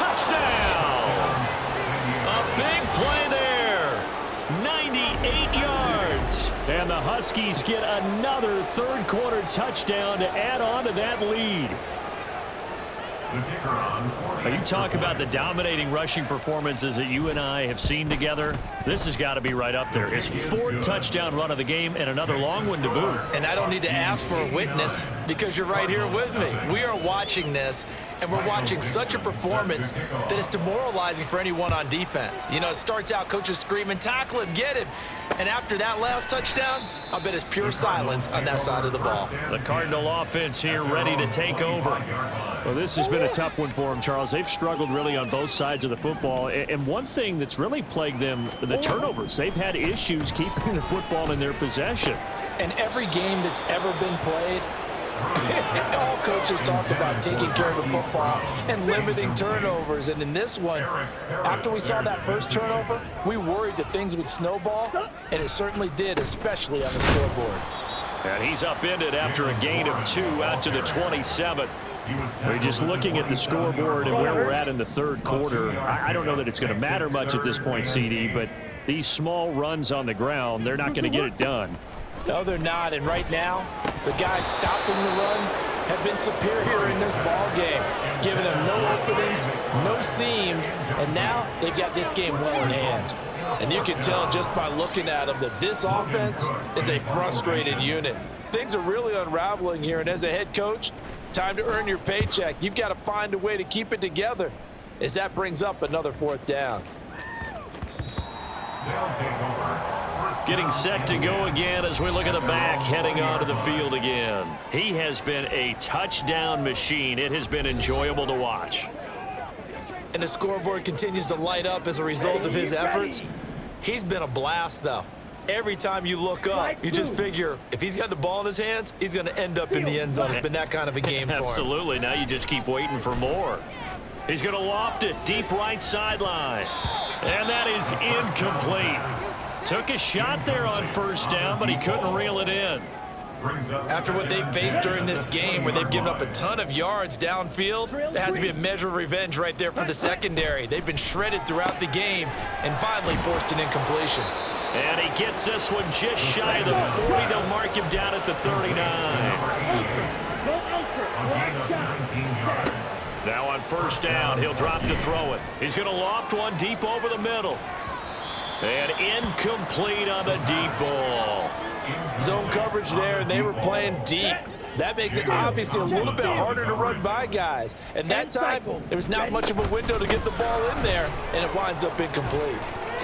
Touchdown! A big play there. 98 yards. And the Huskies get another third-quarter touchdown to add on to that lead. You talk about the dominating rushing performances that you and I have seen together. This has got to be right up there. His fourth touchdown run of the game and another long one to boot. And I don't need to ask for a witness because you're right here with me. We are watching this, and we're watching such a performance that it's demoralizing for anyone on defense. You know, it starts out coaches screaming, tackle him, get him. And after that last touchdown, I'll bet it's pure silence on that side of the ball. The Cardinal offense here ready to take over. Well, this has been a tough one for them, Charles. They've struggled really on both sides of the football. And one thing that's really plagued them, the turnovers. They've had issues keeping the football in their possession. And every game that's ever been played, all coaches talk about taking care of the football and limiting turnovers. And in this one, after we saw that first turnover, we worried that things would snowball, and it certainly did, especially on the scoreboard. And he's upended after a gain of 2 out to the 27. We're just looking at the scoreboard and where we're at in the third quarter. I don't know that it's going to matter much at this point, CD, but these small runs on the ground, they're not going to get it done. No, they're not. And right now, the guys stopping the run have been superior in this ball game, giving them no openings, no seams, and now they've got this game well in hand. And you can tell just by looking at them that this offense is a frustrated unit. Things are really unraveling here, and as a head coach, time to earn your paycheck. You've got to find a way to keep it together as that brings up another fourth down. Getting set to go again as we look at the back heading onto the field again. He has been a touchdown machine. It has been enjoyable to watch. And the scoreboard continues to light up as a result of his efforts. He's been a blast, though. Every time you look up, you just figure if he's got the ball in his hands, he's going to end up in the end zone. It's been that kind of a game for him. Absolutely. Now you just keep waiting for more. He's going to loft it deep right sideline. And that is incomplete. Took a shot there on first down, but he couldn't reel it in. After what they've faced during this game where they've given up a ton of yards downfield, there has to be a measure of revenge right there for the secondary. They've been shredded throughout the game and finally forced an incompletion. And he gets this one just shy of the 40. They'll mark him down at the 39. Now on first down, he'll drop to throw it. He's going to loft one deep over the middle. And incomplete on the deep ball. Zone coverage there, and they were playing deep. That makes it obviously a little bit harder to run by guys. And that time, there was not much of a window to get the ball in there, and it winds up incomplete.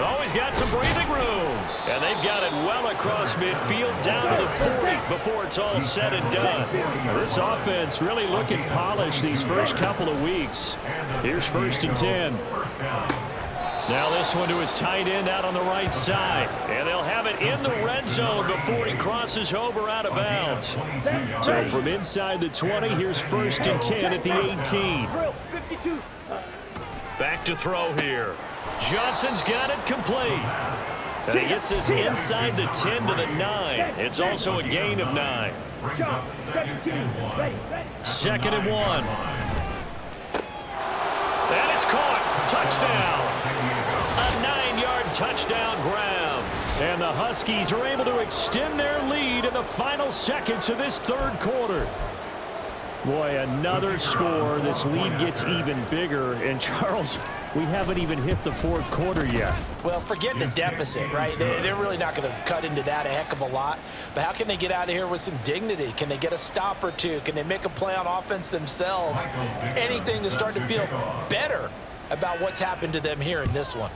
Oh, he's got some breathing room. And they've got it well across midfield down to the 40 before it's all said and done. This offense really looking polished these first couple of weeks. Here's first and 10. Now this one to his tight end out on the right side. And they'll have it in the red zone before he crosses over out of bounds. So from inside the 20, here's first and 10 at the 18. Back to throw here. Johnson's got it complete. And he gets this inside the 10 to the 9. It's also a gain of 9. Second and 1. And it's caught. Touchdown. A 9-yard touchdown grab. And the Huskies are able to extend their lead in the final seconds of this third quarter. Boy, another score. This lead gets even bigger. And, Charles, we haven't even hit the fourth quarter yet. Well, forget the deficit, right? They're really not going to cut into that a heck of a lot. But how can they get out of here with some dignity? Can they get a stop or two? Can they make a play on offense themselves? Anything to start to feel better about what's happened to them here in this one.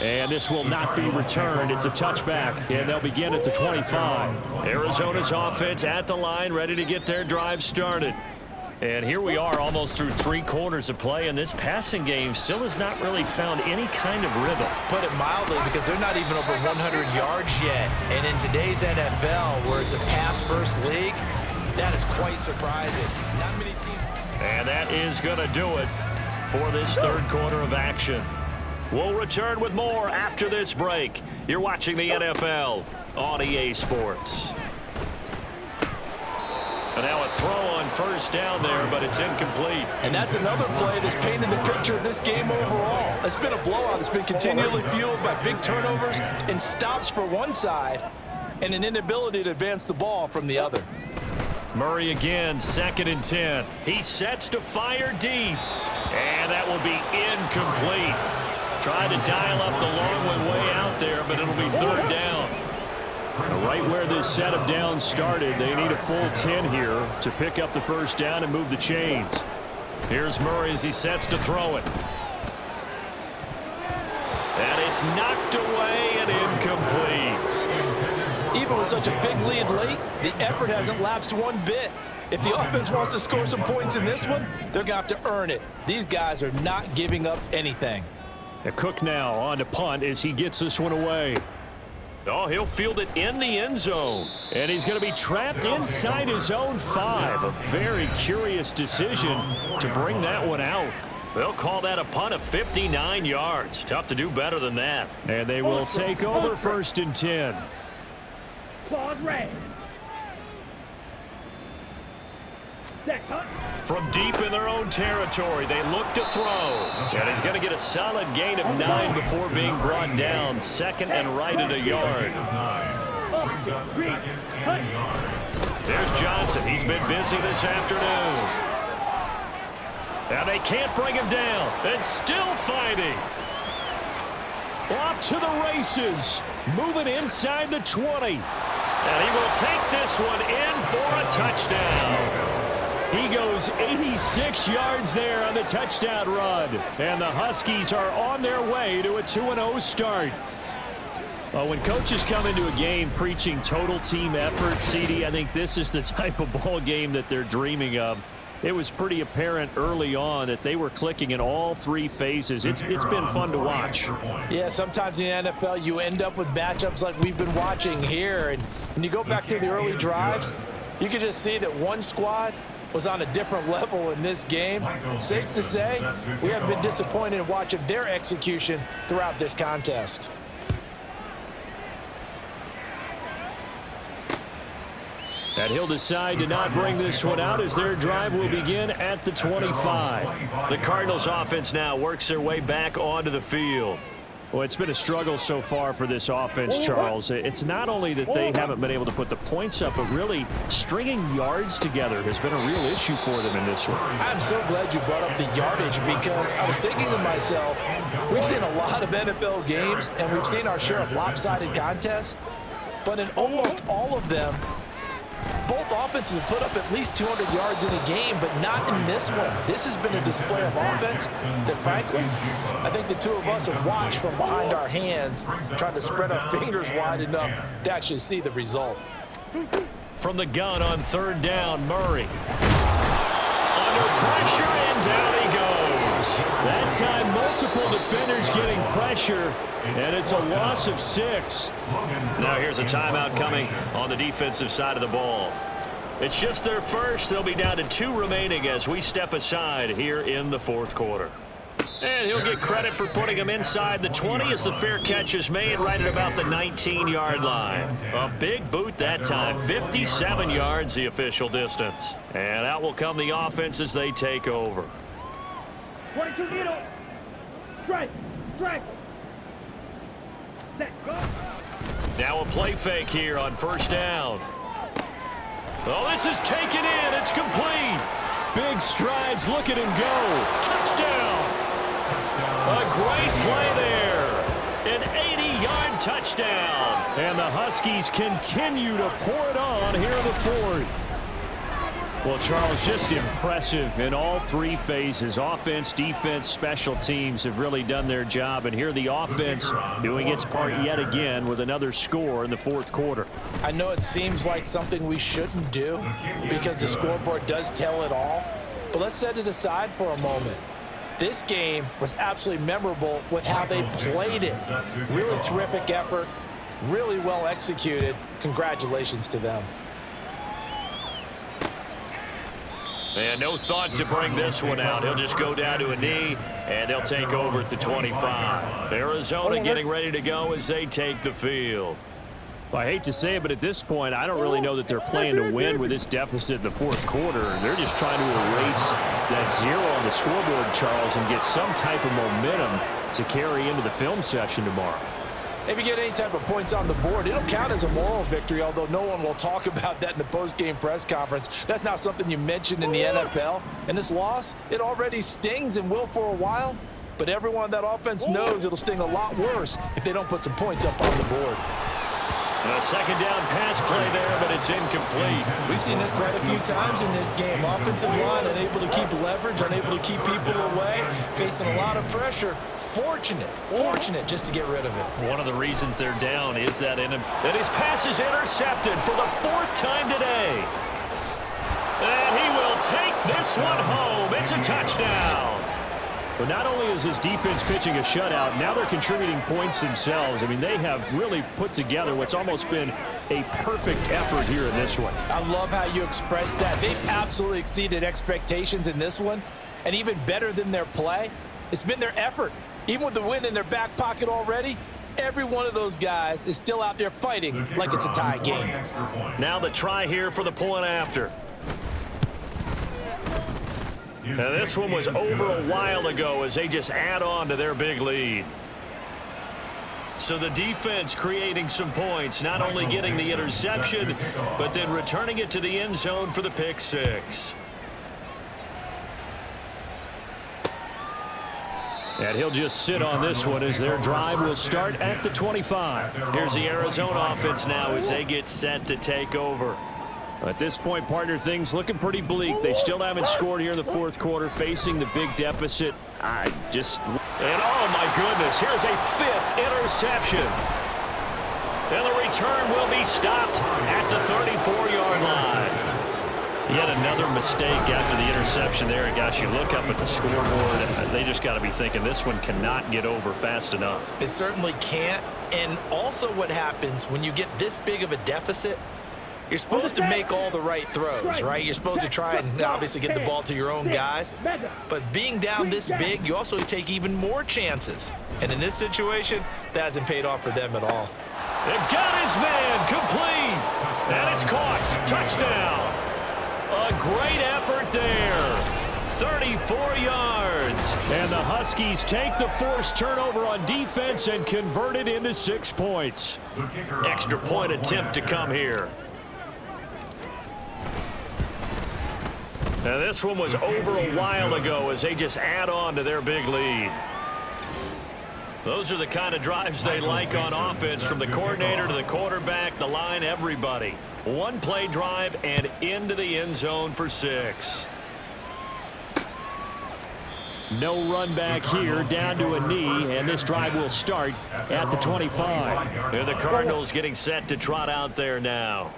And this will not be returned. It's a touchback, and they'll begin at the 25. Arizona's offense at the line, ready to get their drive started. And here we are almost through 3 quarters of play, and this passing game still has not really found any kind of rhythm. Put it mildly, because they're not even over 100 yards yet. And in today's NFL, where it's a pass-first league, that is quite surprising. Not many teams. And that is going to do it for this third quarter of action. We'll return with more after this break. You're watching the NFL on EA Sports. And now a throw on first down there, but it's incomplete. And that's another play that's painted the picture of this game overall. It's been a blowout. It's been continually fueled by big turnovers and stops for one side and an inability to advance the ball from the other. Murray again, 2nd and 10. He sets to fire deep. And that will be incomplete. Tried to dial up the long one way out there, but it'll be 3rd down. Right where this set of downs started, they need a full 10 here to pick up the first down and move the chains. Here's Murray as he sets to throw it. And it's knocked away and incomplete. Even with such a big lead late, the effort hasn't lapsed one bit. If the offense wants to score some points in this one, they're going to have to earn it. These guys are not giving up anything. Cook now on to punt as he gets this one away. Oh, he'll field it in the end zone. And he's going to be trapped inside his own 5. A very curious decision to bring that one out. They'll call that a punt of 59 yards. Tough to do better than that. And they will take over 1st and 10. From deep in their own territory, they look to throw. And he's going to get a solid gain of 9 before being brought down. 2nd and right at a yard. There's Johnson. He's been busy this afternoon. Now they can't bring him down. And still fighting. Off to the races. Moving inside the 20. And he will take this one in for a touchdown. He goes 86 yards there on the touchdown run. And the Huskies are on their way to a 2-0 start. When coaches come into a game preaching total team effort, CD, I think this is the type of ball game that they're dreaming of. It was pretty apparent early on that they were clicking in all 3 phases. It's been fun to watch. Yeah, sometimes in the NFL you end up with matchups like we've been watching here. And when you go back to the early drives, you can just see that one squad was on a different level in this game. Safe to say, we have been disappointed in watching their execution throughout this contest. And he'll decide to not bring this one out as their drive will begin at the 25. The Cardinals offense now works their way back onto the field. Well, it's been a struggle so far for this offense, Charles. It's not only that they haven't been able to put the points up, but really stringing yards together has been a real issue for them in this one. I'm so glad you brought up the yardage because I was thinking to myself, we've seen a lot of NFL games and we've seen our share of lopsided contests, but in almost all of them, both offenses have put up at least 200 yards in a game, but not in this one. This has been a display of offense that, frankly, I think the two of us have watched from behind our hands, trying to spread our fingers wide enough to actually see the result. From the gun on 3rd down, Murray. Under pressure, and down he goes. That time, multiple defenders getting pressure, and it's a loss of 6. Now here's a timeout coming on the defensive side of the ball. It's just their first. They'll be down to 2 remaining as we step aside here in the 4th quarter. And he'll get credit for putting him inside the 20 as the fair catch is made right at about the 19-yard line. A big boot that time. 57 yards the official distance. And out will come the offense as they take over. 22 needle. Strike. Strike. Set. Go. Now a play fake here on 1st down. Oh, this is taken in. It's complete. Big strides. Look at him go. Touchdown. A great play there. An 80-yard touchdown. And the Huskies continue to pour it on here in the 4th. Well, Charles, just impressive in all 3 phases. Offense, defense, special teams have really done their job. And here the offense doing its part yet again with another score in the 4th quarter. I know it seems like something we shouldn't do because the scoreboard does tell it all. But let's set it aside for a moment. This game was absolutely memorable with how they played it. Really terrific effort, really well executed. Congratulations to them. And no thought to bring this one out. He'll just go down to a knee, and they'll take over at the 25. Arizona getting ready to go as they take the field. Well, I hate to say it, but at this point, I don't really know that they're playing to win with this deficit in the fourth quarter. They're just trying to erase that 0 on the scoreboard, Charles, and get some type of momentum to carry into the film session tomorrow. If you get any type of points on the board, it'll count as a moral victory, although no one will talk about that in the post-game press conference. That's not something you mentioned in the NFL. And this loss, it already stings and will for a while, but everyone on that offense knows it'll sting a lot worse if they don't put some points up on the board. A second down pass play there, but it's incomplete. We've seen this quite a few times in this game. Offensive line unable to keep leverage, unable to keep people away, facing a lot of pressure. Fortunate just to get rid of it. One of the reasons they're down is that his pass is intercepted for the 4th time today. And he will take this one home. It's a touchdown. But not only is his defense pitching a shutout, now they're contributing points themselves. I mean, they have really put together what's almost been a perfect effort here in this one. I love how you express that. They've absolutely exceeded expectations in this one, and even better than their play, it's been their effort. Even with the win in their back pocket already, every one of those guys is still out there fighting like it's a tie game. Now the try here for the point after. Now this one was over a while ago as they just add on to their big lead. So the defense creating some points, not only getting the interception, but then returning it to the end zone for the pick six. And he'll just sit on this one as their drive will start at the 25. Here's the Arizona offense now as they get set to take over. At this point, partner, things looking pretty bleak. They still haven't scored here in the fourth quarter, facing the big deficit. And oh my goodness, here's a 5th interception. And the return will be stopped at the 34-yard line. Yet another mistake after the interception there. And gosh, you look up at the scoreboard, they just got to be thinking this one cannot get over fast enough. It certainly can't. And also what happens when you get this big of a deficit, you're supposed to make all the right throws, right? You're supposed to try and obviously get the ball to your own guys. But being down this big, you also take even more chances. And in this situation, that hasn't paid off for them at all. They've got his man complete. And it's caught. Touchdown. A great effort there. 34 yards. And the Huskies take the forced turnover on defense and convert it into 6 points. Extra point attempt to come here. Now this one was over a while ago as they just add on to their big lead. Those are the kind of drives they like on offense, from the coordinator to the quarterback, the line, everybody. One play drive and into the end zone for 6. No run back here, down to a knee, and this drive will start at the 25. And the Cardinals getting set to trot out there now.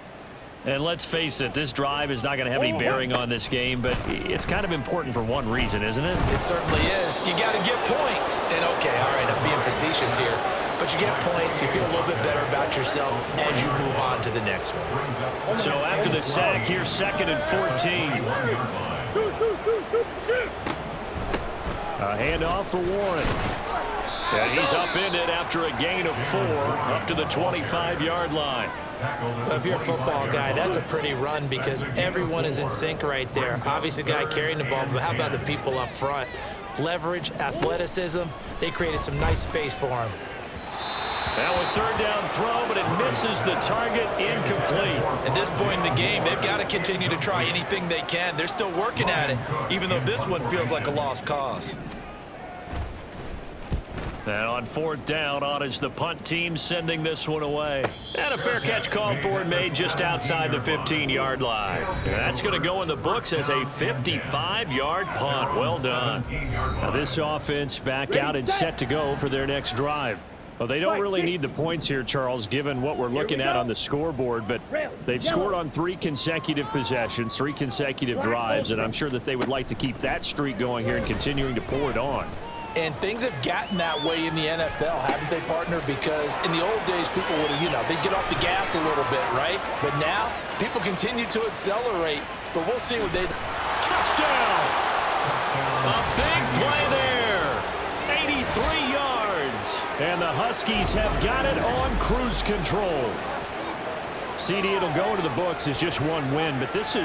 And let's face it, this drive is not going to have any bearing on this game, but it's kind of important for one reason, isn't it? It certainly is. You got to get points. And okay, all right, I'm being facetious here, but you get points, you feel a little bit better about yourself as you move on to the next one. So after the sack here, 2nd and 14. A handoff for Warren. And he's up in it after a gain of 4, up to the 25-yard line. Well, if you're a football guy, that's a pretty run because everyone is in sync right there. Obviously, the guy carrying the ball, but how about the people up front? Leverage, athleticism, they created some nice space for him. Now a 3rd down throw, but it misses the target, incomplete. At this point in the game, they've got to continue to try anything they can. They're still working at it, even though this one feels like a lost cause. And on 4th down, on is the punt team sending this one away. And a fair catch called for and made just outside the 15-yard line. And that's going to go in the books as a 55-yard punt. Well done. Now this offense back out and set to go for their next drive. Well, they don't really need the points here, Charles, given what we're looking at on the scoreboard, but they've scored on 3 consecutive possessions, 3 consecutive drives, and I'm sure that they would like to keep that streak going here and continuing to pour it on. And things have gotten that way in the NFL, haven't they, partner? Because in the old days, people would, they'd get off the gas a little bit, right? But now, people continue to accelerate. But we'll see what they do. Touchdown! A big play there. 83 yards. And the Huskies have got it on cruise control. CD, it'll go into the books as just one win, but this is